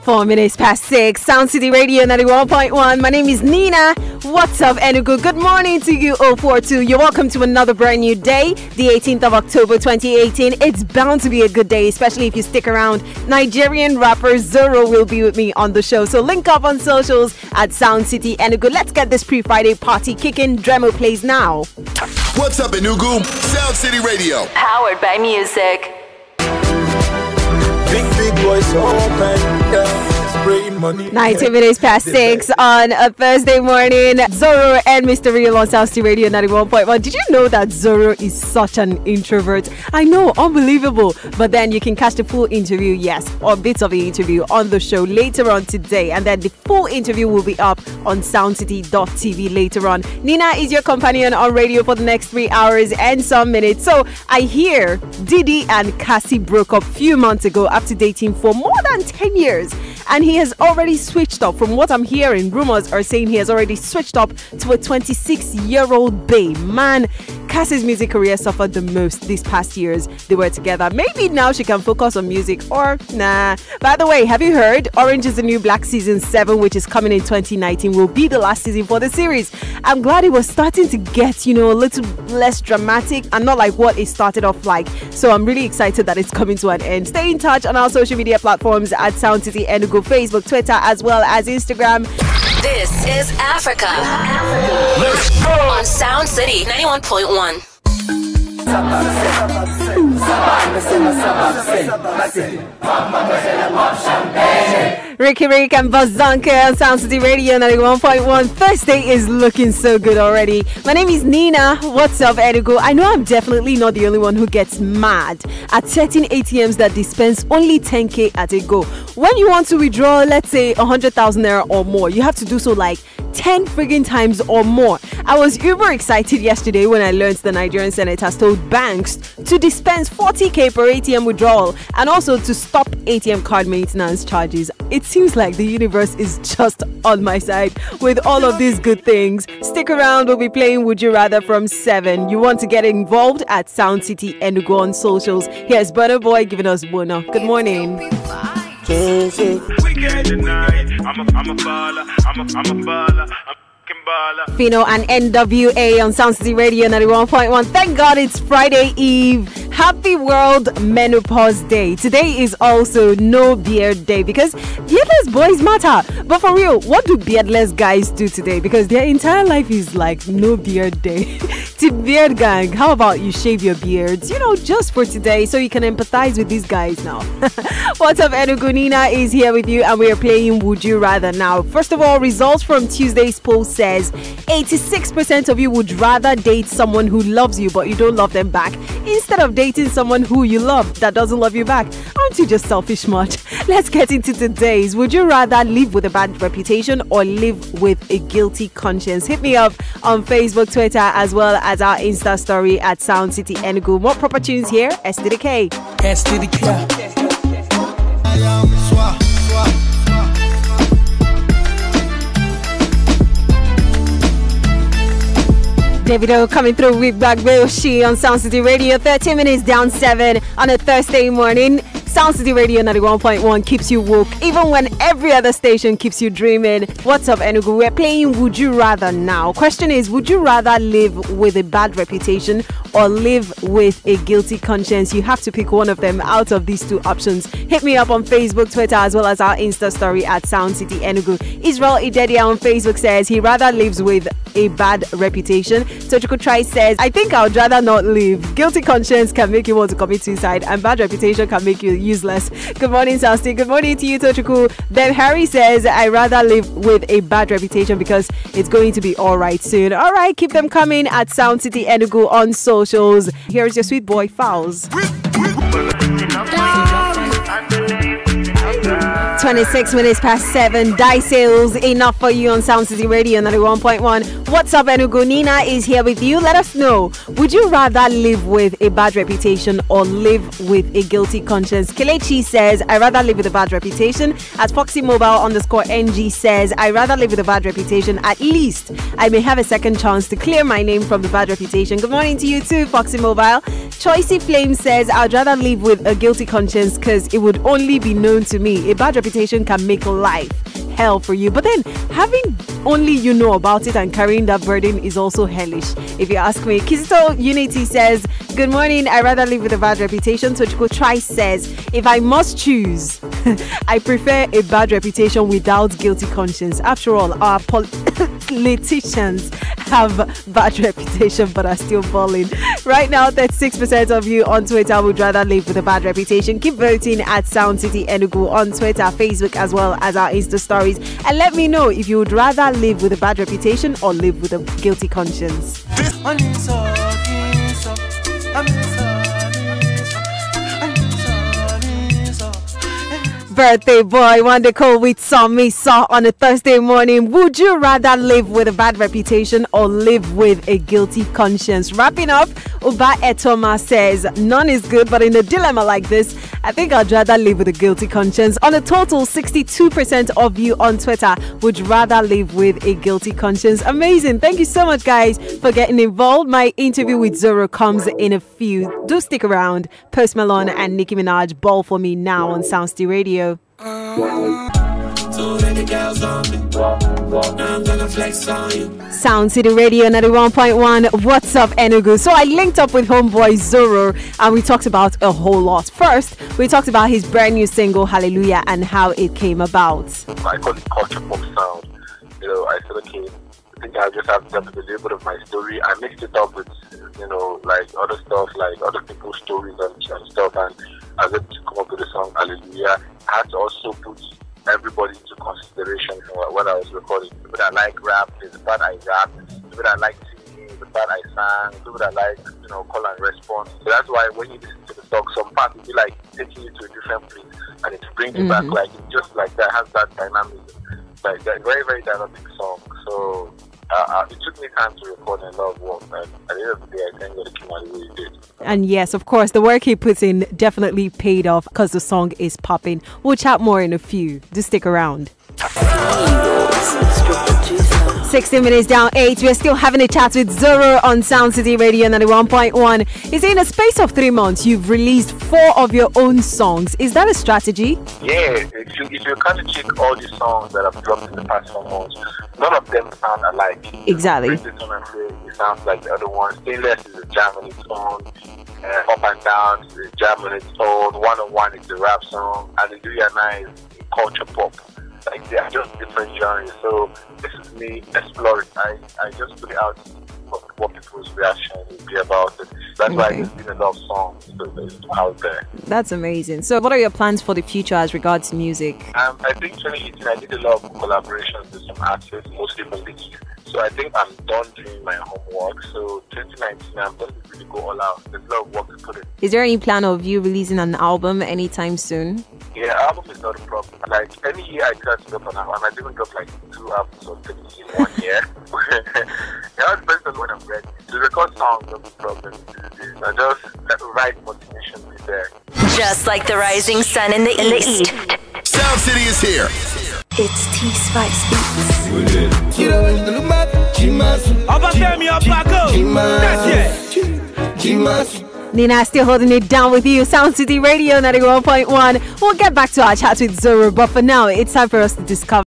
4 minutes past 6. Soundcity Radio 91.1. My name is Nina. What's up, Enugu? Good morning to you, 042. You're welcome to another brand new day, the 18th of October 2018. It's bound to be a good day, especially if you stick around. Nigerian rapper Zoro will be with me on the show. So link up on socials at Soundcity Enugu. Let's get this pre-Friday party kicking. Dremo plays now. What's up, Enugu? Soundcity Radio. Powered by music. Big boys open, yeah, spraying money. 90 minutes past 6 on a Thursday morning. Zoro and Mr. Real on Soundcity Radio 91.1. Did you know that Zoro is such an introvert? I know, unbelievable. But then you can catch the full interview, yes, or bits of the interview on the show later on today. And then the full interview will be up on soundcity.tv later on. Nina is your companion on radio for the next 3 hours and some minutes. So I hear Diddy and Cassie broke up a few months ago after dating for more than 10 years. And he has already switched up. From what I'm hearing, rumors are saying he has already switched up to a 26-year-old babe. Man, Cassie's music career suffered the most these past years they were together. Maybe now she can focus on music, or nah. By the way, have you heard? Orange is the New Black Season 7, which is coming in 2019, will be the last season for the series. I'm glad it was starting to get, a little less dramatic and not like what it started off like. So I'm really excited that it's coming to an end. Stay in touch on our social media platforms at Soundcity Enugu, Facebook, Twitter, as well as Instagram. This is Africa. Let's go! On Soundcity 91.1. Ricky Rick and Bazanka on Soundcity Radio 91.1. Thursday is looking so good already. My name is Nina. What's up, Enugu? I know I'm definitely not the only one who gets mad at certain ATMs that dispense only 10k at a go. When you want to withdraw, let's say 100,000 naira or more, you have to do so like 10 friggin' times or more. I was uber excited yesterday when I learned the Nigerian Senate has told banks to dispense 40k per ATM withdrawal and also to stop ATM card maintenance charges. It seems like the universe is just on my side with all of these good things. Stick around, we'll be playing Would You Rather from 7. You want to get involved at Soundcity Enugu on socials. Here's Burna Boy giving us Bono. Good morning. Fino and NWA on Soundcity Radio 91.1. Thank God it's Friday Eve. Happy World Menopause Day. Today is also No Beard Day because beardless boys matter. But for real, what do beardless guys do today? Because their entire life is like No Beard Day. To Beard Gang, how about you shave your beards? Just for today so you can empathize with these guys now. What's up, Enugu? Nina is here with you and we are playing Would You Rather now. First of all, results from Tuesday's poll says 86% of you would rather date someone who loves you but you don't love them back instead of dating someone who you love that doesn't love you back. Aren't you just selfish much? Let's get into today's. Would you rather live with a bad reputation or live with a guilty conscience? Hit me up on Facebook, Twitter, as well as our Insta story at Soundcity Enugu. More proper tunes here. S to the K. S to the K. Davido coming through with Black She on Soundcity Radio. 13 minutes down 7 on a Thursday morning. Soundcity Radio 91.1 keeps you woke even when every other station keeps you dreaming. What's up, Enugu? We're playing Would You Rather now. Question is, would you rather live with a bad reputation or live with a guilty conscience? You have to pick one of them out of these two options. Hit me up on Facebook, Twitter, as well as our Insta story at Soundcity Enugu. Israel Idedia on Facebook says he rather lives with a bad reputation. Tochiko Try says, I think I would rather not live. Guilty conscience can make you want to commit suicide and bad reputation can make you useless. Good morning, Soundcity. Good morning to you, Tochiko. Then Harry says, I rather live with a bad reputation because it's going to be alright soon. Alright, keep them coming at Soundcity Enugu on socials. Here's your sweet boy, Fowls. 26 minutes past 7. Die sales enough for you on Soundcity Radio 91.1. What's up, Enugu? Nina is here with you. Let us know. Would you rather live with a bad reputation or live with a guilty conscience? Kelechi says, I rather live with a bad reputation. At FoxyMobile_NG says, I rather live with a bad reputation. At least I may have a second chance to clear my name from the bad reputation. Good morning to you too, Foxy Mobile. Choicey Flame says, I'd rather live with a guilty conscience because it would only be known to me. A bad reputation reputation can make life hell for you. But then having only you know about it and carrying that burden is also hellish, if you ask me. Kizito Unity says, good morning, I rather live with a bad reputation. So Chiko Try says, if I must choose, I prefer a bad reputation without guilty conscience. After all, our politicians have bad reputation but are still balling. Right now, 36% of you on Twitter would rather live with a bad reputation. Keep voting at Soundcity Enugu on Twitter, Facebook, as well as our Insta stories. And let me know if you would rather live with a bad reputation or live with a guilty conscience. Birthday boy, one day call with some Misa on a Thursday morning. Would you rather live with a bad reputation or live with a guilty conscience? Wrapping up, Uba Etoma says, none is good, but in a dilemma like this, I think I'd rather live with a guilty conscience. On a total, 62% of you on Twitter would rather live with a guilty conscience. Amazing. Thank you so much, guys, for getting involved. My interview with Zoro comes in a few. Do stick around. Post Malone and Nicki Minaj ball for me now on Soundcity Radio. Soundcity Radio 91.1. What's up, Enugu? So I linked up with homeboy Zoro and we talked about a whole lot. First, we talked about his brand new single Hallelujah and how it came about. I call it culture pop sound. I said, okay, I think I just have to tell a little bit of my story. I mixed it up with, like other stuff, like other people's stories and stuff, and I was able to come up with the song Hallelujah. I had to also put everybody into consideration when I was recording. People that like rap, there's the part I rap. People that like singing, the part I sang. People that like, call and response. So that's why when you listen to the song, some parts will be like taking you to a different place and it brings you back, like just like that, has that dynamism. Like that very, very dynamic song. So it took me time to record and a lot of work, and at the end of the day, I think that it came out the way it did. And yes, of course, the work he puts in definitely paid off because the song is popping. We'll chat more in a few. Do stick around. 16 minutes down 8. We're still having a chat with Zoro on Soundcity Radio 91.1. He's in a space of 3 months. You've released 4 of your own songs. Is that a strategy? Yeah, if you kind of check all the songs that I've dropped in the past 4 months, none of them sound alike. Exactly. It sounds like the other one. Stainless is a jam on its own. Up and Down is a jam on its own. 101 is a rap song. Hallelujah Now is culture pop. Like they are just different genres. So this is me exploring. I just put it out what people's reaction will be about it. That's why there's been a lot of songs out there. That's amazing. So what are your plans for the future as regards music? I think 2018 I did a lot of collaborations with some artists, mostly from the East. So I think I'm done doing my homework. So 2019 I'm going to really go all out. There's a lot of work to put in. Is there any plan of you releasing an album anytime soon? Yeah, album is not a problem. Like any year I try to drop an album. I might even drop like 2 albums or 3 in 1 year. It all depends on when I'm ready. The record songs not a problem. I just let the right motivation be there. Just like the rising sun in the east. Sound City is here. It's T-Spice Beats. Nina still holding it down with you. Soundcity Radio 91.1. We'll get back to our chat with Zoro, but for now, it's time for us to discover